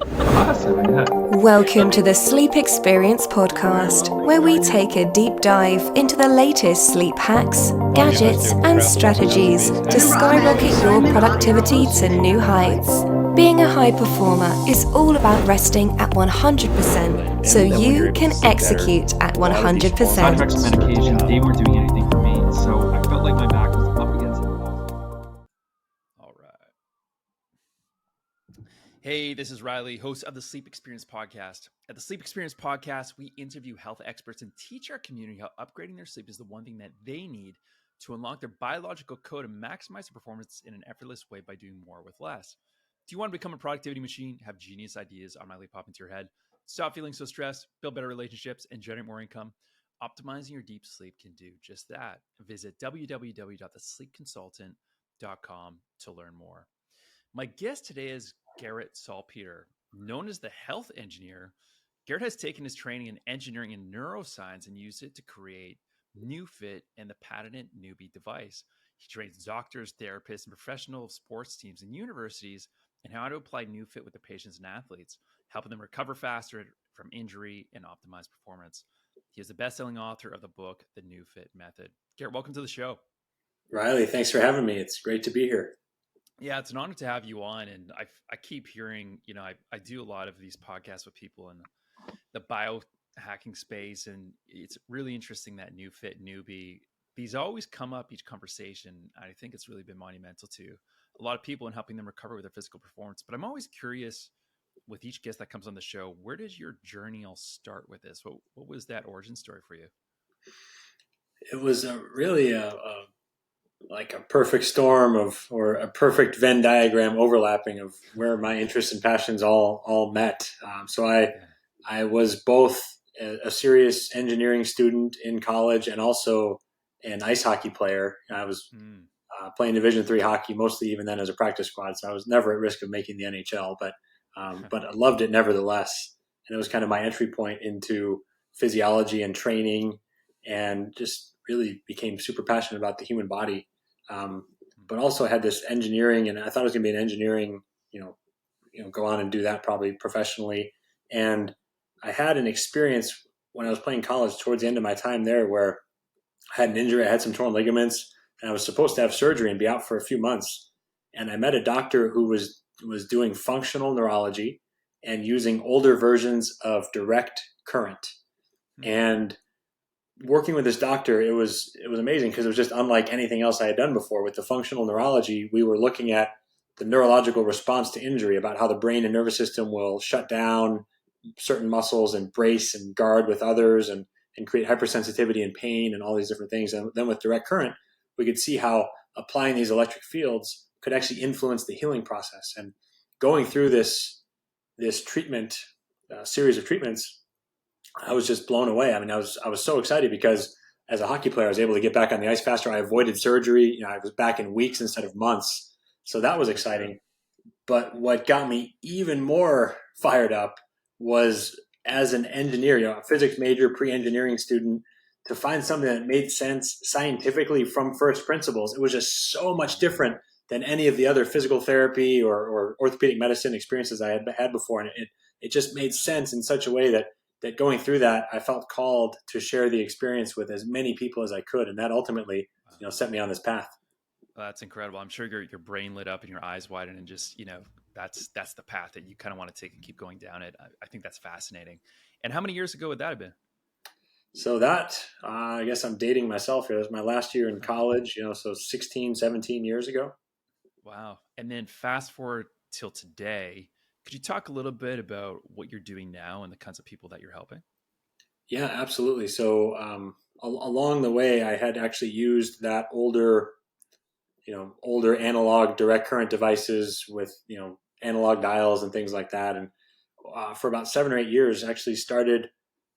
Awesome. Yeah. Welcome to the Sleep Experience podcast, where we take a deep dive into the latest sleep hacks, gadgets, and strategies to skyrocket your productivity to new heights. Being a high performer is all about resting at 100%, so you can execute at 100%. Side effects of medication, they weren't doing anything for me, so I felt like my back was up against the wall. All right. Hey, this is Riley, host of the Sleep Experience Podcast. At the Sleep Experience Podcast, we interview health experts and teach our community how upgrading their sleep is the one thing that they need to unlock their biological code and maximize their performance in an effortless way by doing more with less. Do you want to become a productivity machine, have genius ideas automatically pop into your head, stop feeling so stressed, build better relationships, and generate more income? Optimizing your deep sleep can do just that. Visit www.thesleepconsultant.com to learn more. My guest today is Garrett Salpeter. Known as the health engineer, Garrett has taken his training in engineering and neuroscience and used it to create NeuFit and the patented Newbie device. He trains doctors, therapists, and professional sports teams and universities in how to apply NeuFit with their patients and athletes, helping them recover faster from injury and optimize performance. He is the best-selling author of the book, The NeuFit Method. Garrett, welcome to the show. Riley, thanks for having me. It's great to be here. Yeah, it's an honor to have you on. And I keep hearing, I do a lot of these podcasts with people in the biohacking space. And it's really interesting that NeuFit, Newbie, these always come up each conversation. I think it's really been monumental to a lot of people in helping them recover with their physical performance. But I'm always curious with each guest that comes on the show, where did your journey all start with this? What was that origin story for you? It was really like a perfect storm or a perfect Venn diagram overlapping of where my interests and passions all met. So I was both a serious engineering student in college and also an ice hockey player. I was playing Division III hockey, mostly even then as a practice squad. So I was never at risk of making the NHL, but I loved it nevertheless. And it was kind of my entry point into physiology and training, and just really became super passionate about the human body. But also had this engineering, and I thought I was going to be an engineering, go on and do that probably professionally. And I had an experience when I was playing college towards the end of my time there where I had an injury. I had some torn ligaments, and I was supposed to have surgery and be out for a few months. And I met a doctor who was doing functional neurology and using older versions of direct current. And working with this doctor, it was amazing because it was just unlike anything else I had done before. With the functional neurology, we were looking at the neurological response to injury, about how the brain and nervous system will shut down certain muscles and brace and guard with others and create hypersensitivity and pain and all these different things. And then with direct current, we could see how applying these electric fields could actually influence the healing process. And going through this treatment, series of treatments, I was just blown away. I mean, I was so excited because as a hockey player, I was able to get back on the ice faster. I avoided surgery. I was back in weeks instead of months. So that was exciting. But what got me even more fired up was, as an engineer, a physics major, pre-engineering student, to find something that made sense scientifically from first principles. It was just so much different than any of the other physical therapy or orthopedic medicine experiences I had before. And it just made sense in such a way that going through that, I felt called to share the experience with as many people as I could. And that ultimately, set me on this path. Well, that's incredible. I'm sure your brain lit up and your eyes widened, and just, that's the path that you kind of want to take and keep going down it. I think that's fascinating. And how many years ago would that have been? So that, I guess I'm dating myself here. It was my last year in college, so 16, 17 years ago. Wow. And then fast forward till today, could you talk a little bit about what you're doing now and the kinds of people that you're helping? Yeah, absolutely. So along the way, I had actually used that older analog direct current devices with, analog dials and things like that. And for about 7 or 8 years, actually started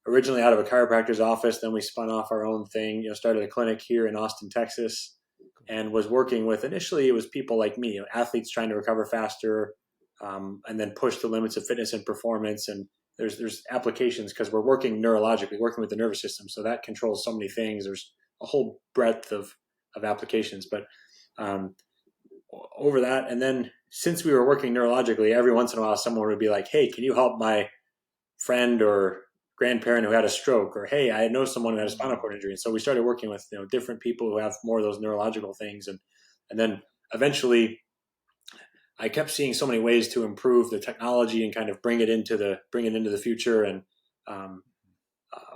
originally out of a chiropractor's office. Then we spun off our own thing, started a clinic here in Austin, Texas, and was working with, initially it was people like me, athletes trying to recover faster, and then push the limits of fitness and performance. And there's applications because we're working neurologically, working with the nervous system. So that controls so many things. There's a whole breadth of applications. But over that, and then since we were working neurologically, every once in a while someone would be like, hey, can you help my friend or grandparent who had a stroke? Or, hey, I know someone who had a spinal cord injury. And so we started working with, different people who have more of those neurological things. And then eventually I kept seeing so many ways to improve the technology and kind of bring it into the future. And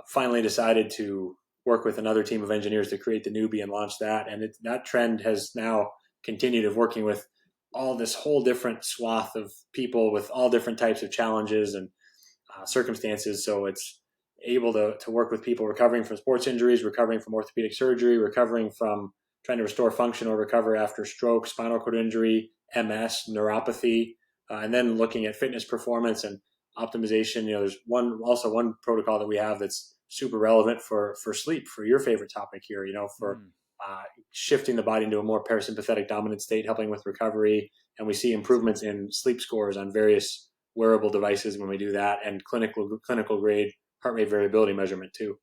finally decided to work with another team of engineers to create the Newbie and launch that. And that trend has now continued of working with all this whole different swath of people with all different types of challenges and circumstances. So it's able to work with people recovering from sports injuries, recovering from orthopedic surgery, recovering from trying to restore function or recover after stroke, spinal cord injury, MS, neuropathy, and then looking at fitness performance and optimization. There's one protocol that we have that's super relevant for sleep, for your favorite topic here, for shifting the body into a more parasympathetic dominant state, helping with recovery. And we see improvements in sleep scores on various wearable devices when we do that, and clinical grade heart rate variability measurement too.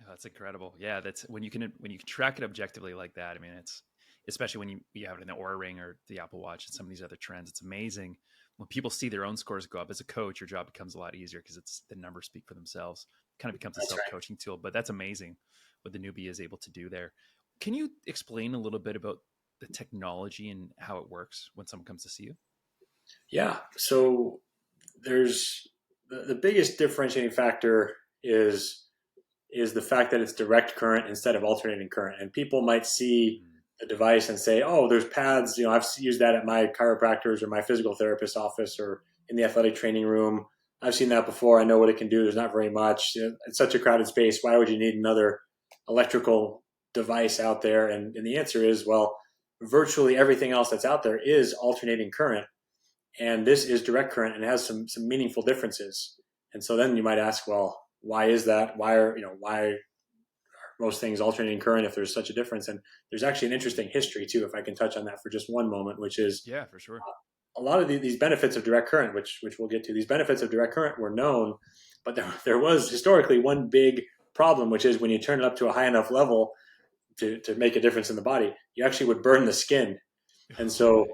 Oh, that's incredible. Yeah, that's when you can track it objectively like that. I mean, it's especially when you have it in the Oura Ring or the Apple Watch and some of these other trends. It's amazing when people see their own scores go up. As a coach, your job becomes a lot easier because the numbers speak for themselves. It kind of becomes a self-coaching tool. But that's amazing what the Newbie is able to do there. Can you explain a little bit about the technology and how it works when someone comes to see you? Yeah. So there's the biggest differentiating factor is the fact that it's direct current instead of alternating current. And people might see the device and say, oh, there's pads. I've used that at my chiropractor's or my physical therapist's office or in the athletic training room. I've seen that before. I know what it can do. There's not very much. It's such a crowded space. Why would you need another electrical device out there? And the answer is, well, virtually everything else that's out there is alternating current. And this is direct current and has some meaningful differences. And so then you might ask, well, why is that? Why are most things alternating current if there's such a difference? And there's actually an interesting history too, if I can touch on that for just one moment, which is, yeah, for sure. A lot of these benefits of direct current, which we'll get to, these benefits of direct current were known, but there was historically one big problem, which is when you turn it up to a high enough level to make a difference in the body, you actually would burn the skin. And so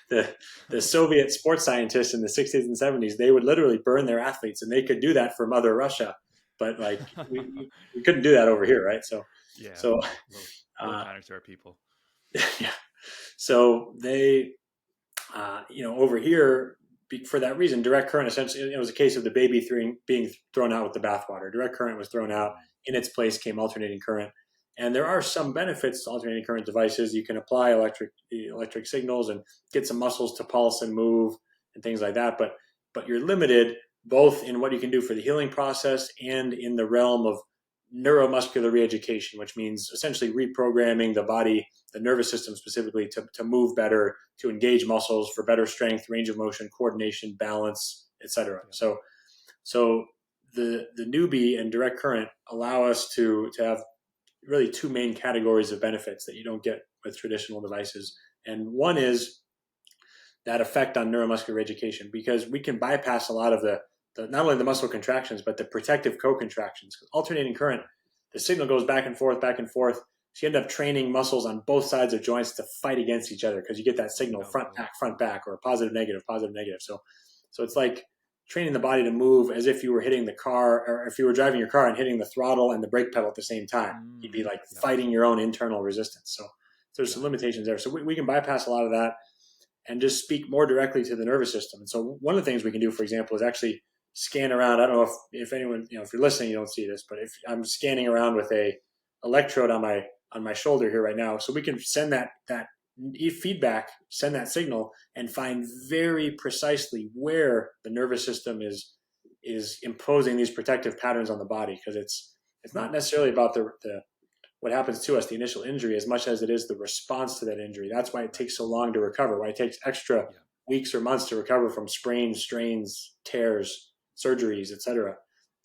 the Soviet sports scientists in the 60s and 70s, they would literally burn their athletes, and they could do that for Mother Russia. But like we couldn't do that over here, right? So little to our people. Yeah. So they, over here, for that reason, direct current essentially, it was a case of the baby being thrown out with the bathwater. Direct current was thrown out. In its place came alternating current. And there are some benefits to alternating current devices. You can apply electric signals and get some muscles to pulse and move and things like that. But you're limited both in what you can do for the healing process and in the realm of neuromuscular reeducation, which means essentially reprogramming the body, the nervous system specifically, to move better, to engage muscles for better strength, range of motion, coordination, balance, etc. So the Newbie and direct current allow us to have really two main categories of benefits that you don't get with traditional devices. And one is that effect on neuromuscular reeducation, because we can bypass a lot of the not only the muscle contractions, but the protective co-contractions. Alternating current, the signal goes back and forth, back and forth. So you end up training muscles on both sides of joints to fight against each other because you get that signal front, back, or positive, negative. So it's like training the body to move as if you were hitting the car, or if you were driving your car and hitting the throttle and the brake pedal at the same time. You'd be like fighting your own internal resistance. So there's some limitations there. So we can bypass a lot of that and just speak more directly to the nervous system. And so one of the things we can do, for example, is actually scan around. I don't know if anyone, if you're listening, you don't see this, but if I'm scanning around with a electrode on my shoulder here right now, so we can send that feedback, send that signal, and find very precisely where the nervous system is imposing these protective patterns on the body, because it's not necessarily about the what happens to us, the initial injury, as much as it is the response to that injury. That's why it takes so long to recover, why it takes extra weeks or months to recover from sprains, strains, tears, surgeries, etc.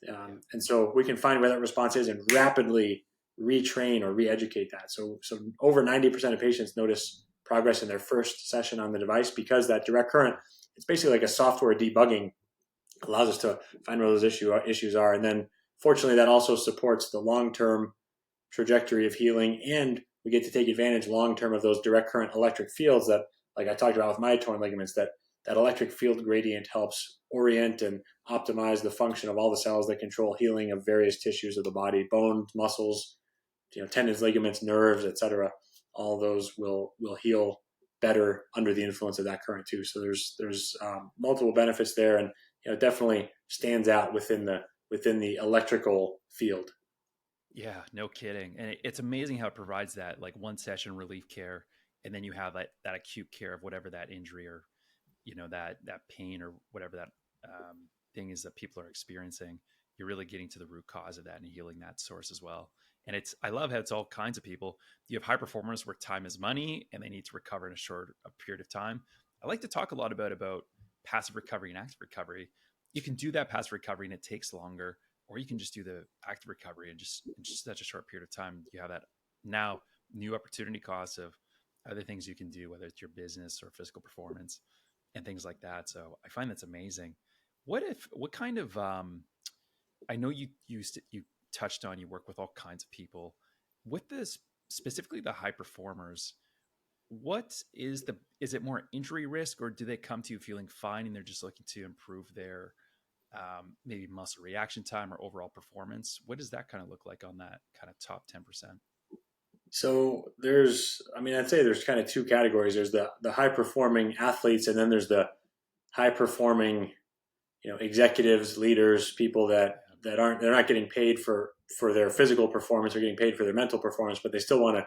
And so we can find where that response is and rapidly retrain or re-educate that. So over 90% of patients notice progress in their first session on the device, because that direct current, it's basically like a software debugging, allows us to find where those issues are. And then fortunately that also supports the long-term trajectory of healing, and we get to take advantage long-term of those direct current electric fields that, like I talked about with my torn ligaments, that electric field gradient helps orient and optimize the function of all the cells that control healing of various tissues of the body, bones, muscles, tendons, ligaments, nerves, etc. All those will heal better under the influence of that current too. So there's multiple benefits there, and it definitely stands out within the electrical field. Yeah, no kidding. And it's amazing how it provides that like one session relief care, and then you have that acute care of whatever that injury or that pain or whatever that thing is that people are experiencing. You're really getting to the root cause of that and healing that source as well. And I love how it's all kinds of people. You have high performers where time is money and they need to recover in a short period of time. I like to talk a lot about passive recovery and active recovery. You can do that passive recovery and it takes longer, or you can just do the active recovery and just in just such a short period of time. You have that now new opportunity costs of other things you can do, whether it's your business or physical performance and things like that. So I find that's amazing. What kind of I know you touched on, you work with all kinds of people with this, specifically the high performers. What is it more injury risk, or do they come to you feeling fine and they're just looking to improve their maybe muscle reaction time or overall performance? What does that kind of look like on that kind of top 10%? So I'd say there's kind of two categories. There's the high performing athletes, and then there's the high performing, executives, leaders, people they're not getting paid for their physical performance, or getting paid for their mental performance, but they still want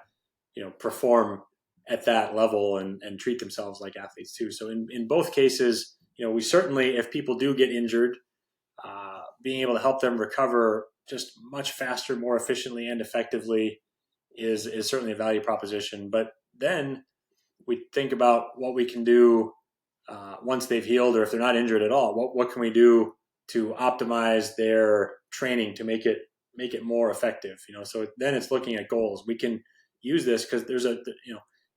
to, perform at that level and treat themselves like athletes too. So in both cases, we certainly, if people do get injured, being able to help them recover just much faster, more efficiently and effectively is certainly a value proposition. But then we think about what we can do once they've healed, or if they're not injured at all. What can we do to optimize their training to make it more effective? So then it's looking at goals. We can use this because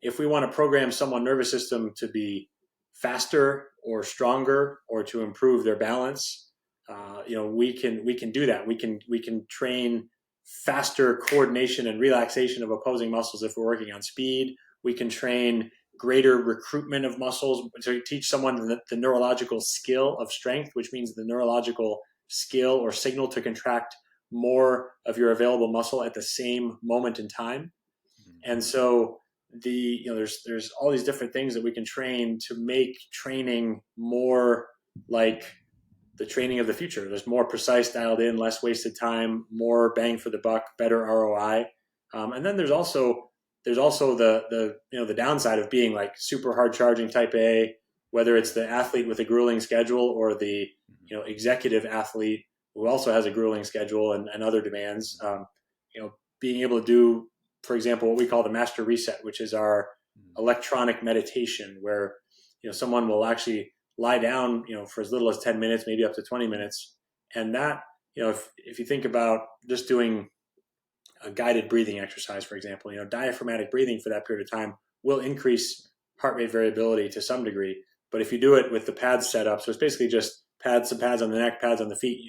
if we want to program someone's nervous system to be faster or stronger, or to improve their balance, we can do that. We can train faster coordination and relaxation of opposing muscles if we're working on speed. We can train greater recruitment of muscles to teach someone the neurological skill of strength, which means the neurological skill or signal to contract more of your available muscle at the same moment in time. Mm-hmm. And so there's all these different things that we can train to make training more like the training of the future. There's more precise, dialed in, less wasted time, more bang for the buck, better ROI. And then there's also the downside of being like super hard charging type A, whether it's the athlete with a grueling schedule, or the executive athlete who also has a grueling schedule and other demands. Being able to do, for example, what we call the master reset, which is our electronic meditation, where someone will actually lie down for as little as 10 minutes, maybe up to 20 minutes, and that if you think about just doing a guided breathing exercise, for example, diaphragmatic breathing for that period of time will increase heart rate variability to some degree. But if you do it with the pads set up, so it's basically just some pads on the neck, pads on the feet,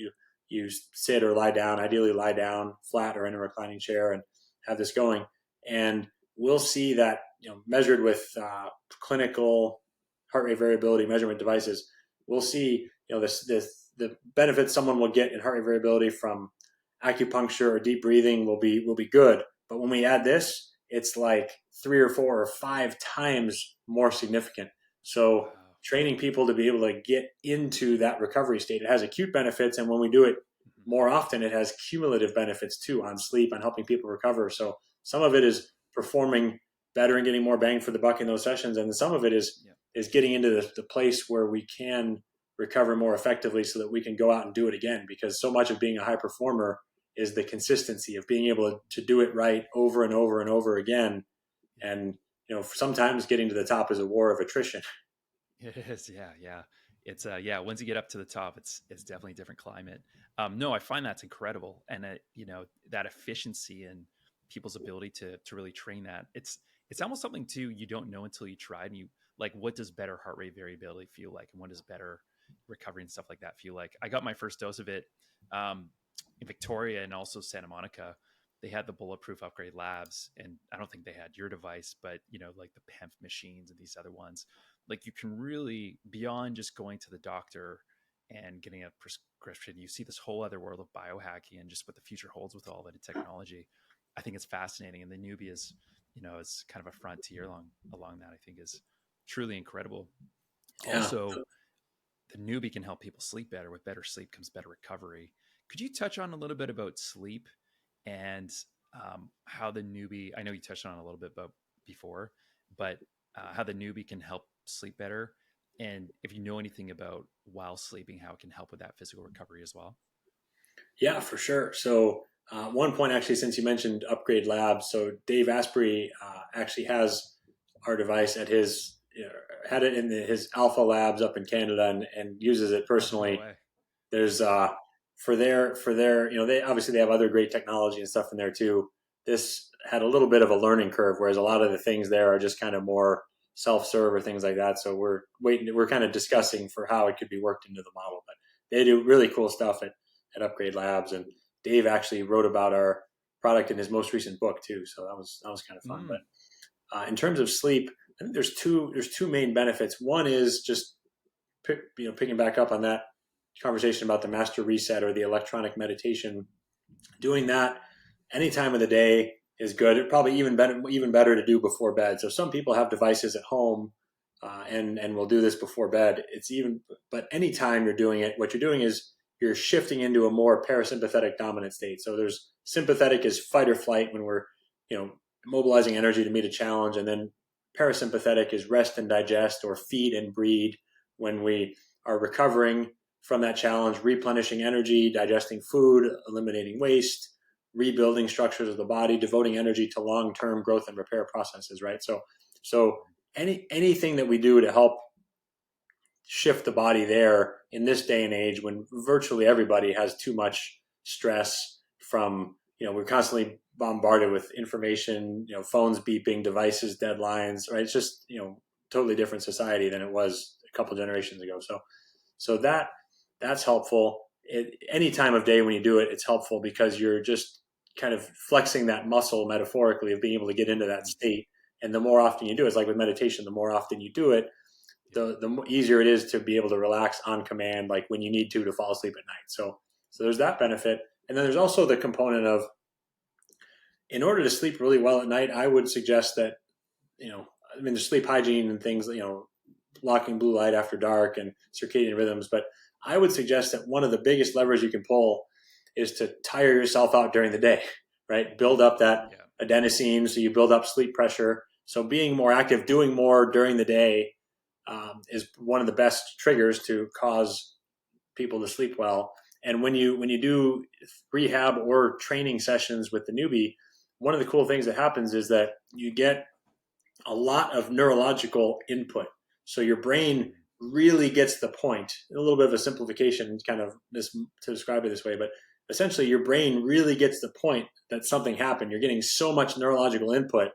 you sit or lie down, ideally lie down flat or in a reclining chair, and have this going. And we'll see that, measured with clinical heart rate variability measurement devices, we'll see, the benefits someone will get in heart rate variability from acupuncture or deep breathing will be good. But when we add this, it's like 3 or 4 or 5 times more significant. So training people to be able to get into that recovery state, it has acute benefits. And when we do it more often, it has cumulative benefits too, on sleep, on helping people recover. So some of it is performing better and getting more bang for the buck in those sessions. And some of it is getting into the place where we can recover more effectively so that we can go out and do it again. Because so much of being a high performer is the consistency of being able to do it right over and over and over again. And, sometimes getting to the top is a war of attrition. It is. Yeah. It's once you get up to the top, it's definitely a different climate. No, I find that's incredible. And that efficiency and people's ability to really train that, it's almost something too, you don't know until you try, and you like, what does better heart rate variability feel like? And what does better recovery and stuff like that feel like? I got my first dose of it in Victoria and also Santa Monica. they had the Bulletproof Upgrade Labs, and I don't think they had your device, but like the PEMF machines and these other ones, like you can really, beyond just going to the doctor and getting a prescription, you see this whole other world of biohacking and just what the future holds with all that technology. I think it's fascinating, and the newbie is, is kind of a frontier along that. I think is truly incredible. Yeah. Also, the newbie can help people sleep better. With better sleep comes better recovery. Could you touch on a little bit about sleep and how the newbie, I know you touched on it a little bit about before, but how the newbie can help sleep better, and if you know anything about while sleeping, how it can help with that physical recovery as well? Yeah, for sure. So one point, actually, since you mentioned Upgrade Labs, so Dave Asprey actually has our device at his, had it in his Alpha Labs up in Canada, and uses it personally. No way. There's for their they obviously they have other great technology and stuff in there too. This had a little bit of a learning curve, whereas a lot of the things there are just kind of more self-serve or things like that. So we're kind of discussing for how it could be worked into the model, but they do really cool stuff at Upgrade Labs, and Dave actually wrote about our product in his most recent book too. So that was kind of fun. But in terms of sleep, I think there's two main benefits. One is just picking back up on that conversation about the master reset or the electronic meditation. Doing that any time of the day is good. It probably even better to do before bed. So some people have devices at home and will do this before bed. But anytime you're doing it, what you're doing is you're shifting into a more parasympathetic dominant state. So there's sympathetic is fight or flight when we're, mobilizing energy to meet a challenge. And then parasympathetic is rest and digest, or feed and breed, when we are recovering from that challenge, replenishing energy, digesting food, eliminating waste, rebuilding structures of the body, devoting energy to long-term growth and repair processes, right? So anything that we do to help shift the body there in this day and age, when virtually everybody has too much stress from, we're constantly bombarded with information, phones beeping, devices, deadlines, right? It's just, totally different society than it was a couple generations ago. So that's helpful. Any time of day when you do it, it's helpful because you're just kind of flexing that muscle, metaphorically, of being able to get into that state. And the more often you do it, it's like with meditation, the more often you do it, the easier it is to be able to relax on command, like when you need to fall asleep at night. So there's that benefit. And then there's also the component of, in order to sleep really well at night, I would suggest that, the sleep hygiene and things, blocking blue light after dark and circadian rhythms. But I would suggest that one of the biggest levers you can pull is to tire yourself out during the day, right? Build up that adenosine, so you build up sleep pressure. So being more active, doing more during the day is one of the best triggers to cause people to sleep well. And when you do rehab or training sessions with the newbie, one of the cool things that happens is that you get a lot of neurological input. So your brain really gets the point. A little bit of a simplification, kind of to describe it this way, but essentially your brain really gets the point that something happened. You're getting so much neurological input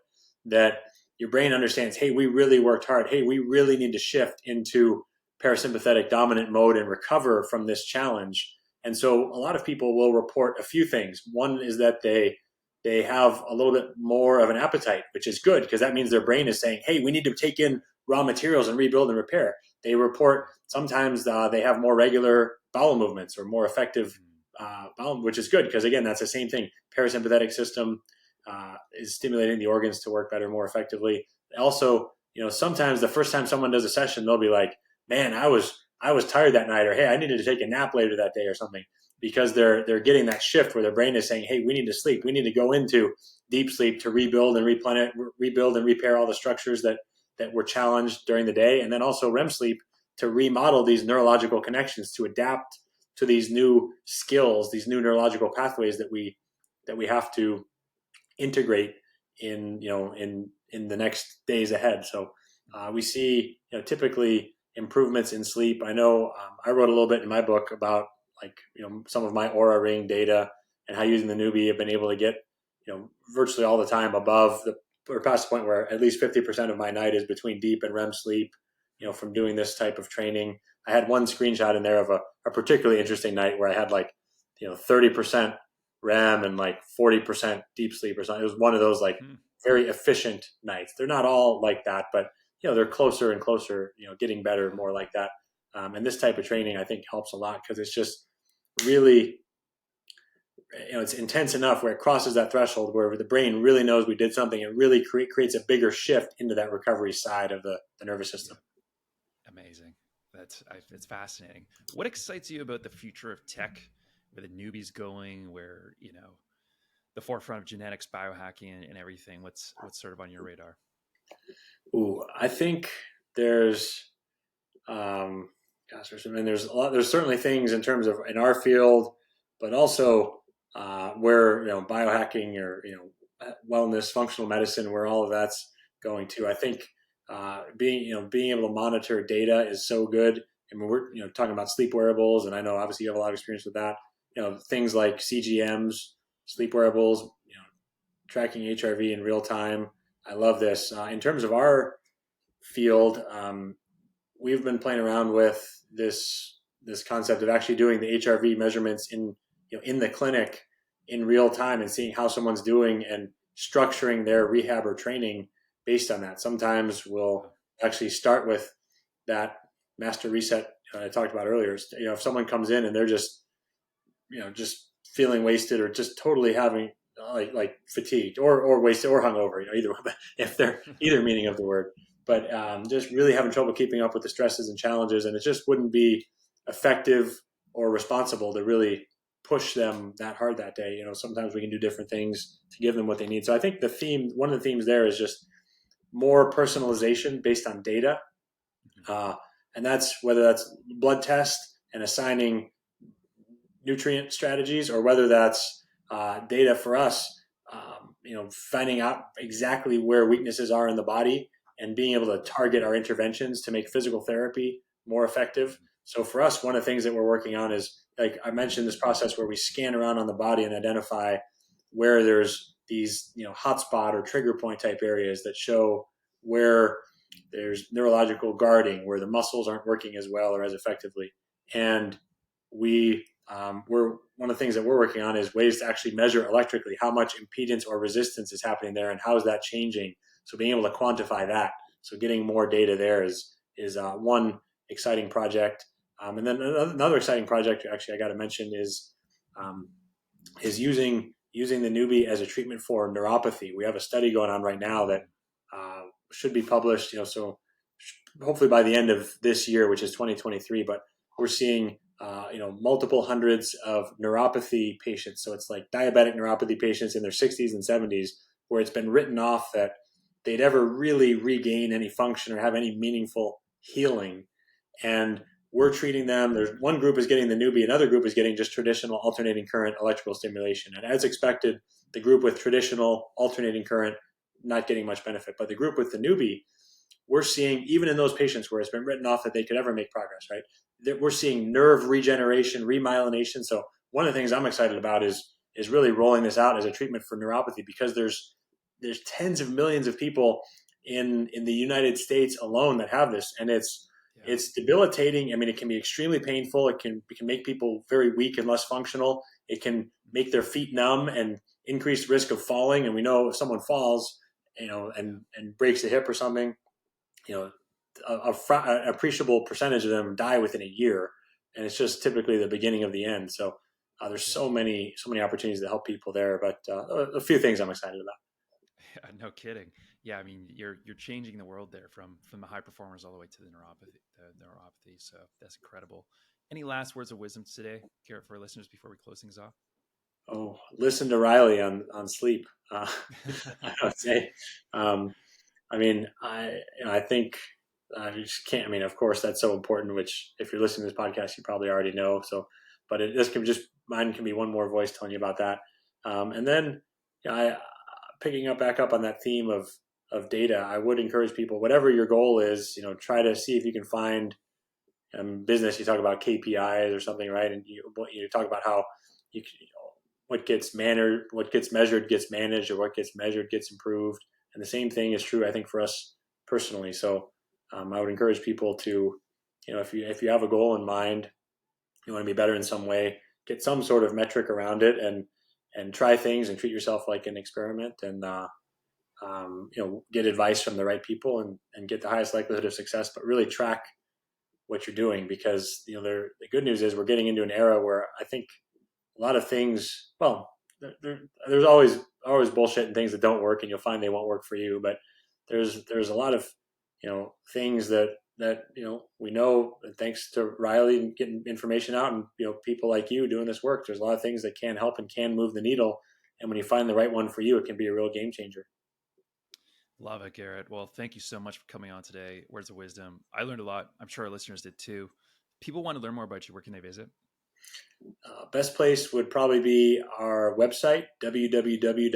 that your brain understands, hey, we really worked hard. Hey, we really need to shift into parasympathetic dominant mode and recover from this challenge. And so a lot of people will report a few things. One is that they have a little bit more of an appetite, which is good because that means their brain is saying, hey, we need to take in raw materials and rebuild and repair. They report sometimes they have more regular bowel movements or more effective bowel, which is good because, again, that's the same thing. Parasympathetic system is stimulating the organs to work better, more effectively. Also, sometimes the first time someone does a session, they'll be like, man, I was tired that night, or hey, I needed to take a nap later that day or something, because they're getting that shift where their brain is saying, hey, we need to sleep. We need to go into deep sleep to rebuild and rebuild and repair all the structures that were challenged during the day. And then also REM sleep to remodel these neurological connections, to adapt to these new skills, these new neurological pathways that we have to integrate in the next days ahead. So we see typically improvements in sleep. I know I wrote a little bit in my book about some of my Aura Ring data and how using the newbie I've been able to get virtually all the time above or past the point where at least 50% of my night is between deep and REM sleep, from doing this type of training. I had one screenshot in there of a particularly interesting night where I had 30% REM and like 40% deep sleep or something. It was one of those like very efficient nights. They're not all like that, but they're closer and closer, getting better, more like that. And this type of training, I think, helps a lot because it's just really, it's intense enough where it crosses that threshold where the brain really knows we did something. It really creates a bigger shift into that recovery side of the nervous system. Amazing. It's fascinating. What excites you about the future of tech, where the newbie's going, where, the forefront of genetics, biohacking, and everything? What's sort of on your radar? Ooh, I think there's, there's a lot. There's certainly things in terms of in our field, but also where biohacking or wellness, functional medicine, where all of that's going to. I think being able to monitor data is so good. I mean, we're talking about sleep wearables, and I know obviously you have a lot of experience with that. Things like CGMs, sleep wearables, tracking HRV in real time. I love this. In terms of our field, we've been playing around with this concept of actually doing the HRV measurements in the clinic in real time and seeing how someone's doing and structuring their rehab or training based on that. Sometimes we'll actually start with that master reset I talked about earlier. If someone comes in and they're just feeling wasted or just totally having like fatigued or wasted or hungover, either if they're either meaning of the word, but just really having trouble keeping up with the stresses and challenges, and it just wouldn't be effective or responsible to really push them that hard that day. Sometimes we can do different things to give them what they need. So I think one of the themes there is just more personalization based on data, and that's whether that's blood test and assigning nutrient strategies, or whether that's data for us, finding out exactly where weaknesses are in the body and being able to target our interventions to make physical therapy more effective. So for us, one of the things that we're working on is, like I mentioned, this process where we scan around on the body and identify where there's these, hotspot or trigger point type areas that show where there's neurological guarding, where the muscles aren't working as well or as effectively. And we're one of the things that we're working on is ways to actually measure electrically how much impedance or resistance is happening there and how is that changing. So being able to quantify that, so getting more data there is one exciting project. And then another exciting project, actually, I got to mention is using the newbie as a treatment for neuropathy. We have a study going on right now that should be published, so hopefully by the end of this year, which is 2023. But we're seeing multiple hundreds of neuropathy patients. So it's like diabetic neuropathy patients in their 60s and 70s, where it's been written off that they'd ever really regain any function or have any meaningful healing. And we're treating them. There's one group is getting the newbie, another group is getting just traditional alternating current electrical stimulation. And as expected, the group with traditional alternating current not getting much benefit. But the group with the newbie, we're seeing, even in those patients where it's been written off that they could ever make progress, right? That we're seeing nerve regeneration, remyelination. So one of the things I'm excited about is really rolling this out as a treatment for neuropathy, because there's tens of millions of people in the United States alone that have this, and it's debilitating. I mean, it can be extremely painful. It can make people very weak and less functional. It can make their feet numb and increase risk of falling. And we know if someone falls, and breaks a hip or something, an appreciable percentage of them die within a year, and it's just typically the beginning of the end. So there's so many opportunities to help people there. But a few things I'm excited about. Yeah, no kidding. Yeah, I mean, you're changing the world there from the high performers all the way to the neuropathy. So that's incredible. Any last words of wisdom today, Garrett, for our listeners before we close things off? Oh, listen to Riley on sleep. I would say. I mean, I think you just can't. I mean, of course, that's so important. Which, if you're listening to this podcast, you probably already know. So, but mine can be one more voice telling you about that. And then, picking up back up on that theme of data, I would encourage people, whatever your goal is, try to see if you can find. Business, you talk about KPIs or something, right? And you talk about how what gets measured gets managed, or what gets measured gets improved. And the same thing is true, I think, for us personally. So I would encourage people to, if you have a goal in mind, you want to be better in some way, get some sort of metric around it, and try things and treat yourself like an experiment, and get advice from the right people and get the highest likelihood of success, but really track what you're doing, because the good news is we're getting into an era where I think a lot of things, well, there's always bullshit and things that don't work, and you'll find they won't work for you, but there's a lot of things that we know, and thanks to Riley and getting information out, and people like you doing this work, there's a lot of things that can help and can move the needle, and when you find the right one for you, it can be a real game changer. Love it, Garrett. Well, thank you so much for coming on today. Words of wisdom. I learned a lot. I'm sure our listeners did too. People want to learn more about you. Where can they visit? Best place would probably be our website, www.neu.fit,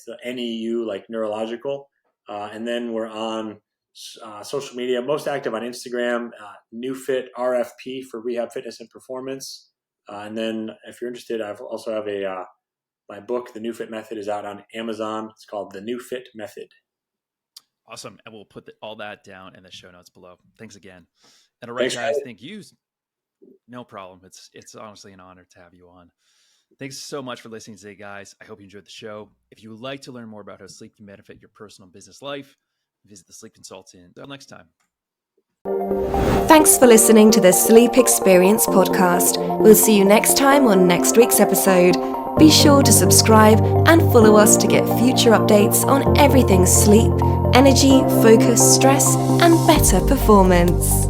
so NEU like neurological. And then we're on social media, most active on Instagram, NeuFit RFP for rehab, fitness, and performance. And then if you're interested, I also have my book, The NeuFit Method, is out on Amazon. It's called The NeuFit Method. Awesome. And we'll put all that down in the show notes below. Thanks again. And all right, guys, thank you. No problem. It's honestly an honor to have you on. Thanks so much for listening today, guys. I hope you enjoyed the show. If you would like to learn more about how sleep can benefit your personal and business life, visit the Sleep Consultant. Until next time. Thanks for listening to the Sleep Experience podcast. We'll see you next time on next week's episode. Be sure to subscribe and follow us to get future updates on everything sleep, energy, focus, stress, and better performance.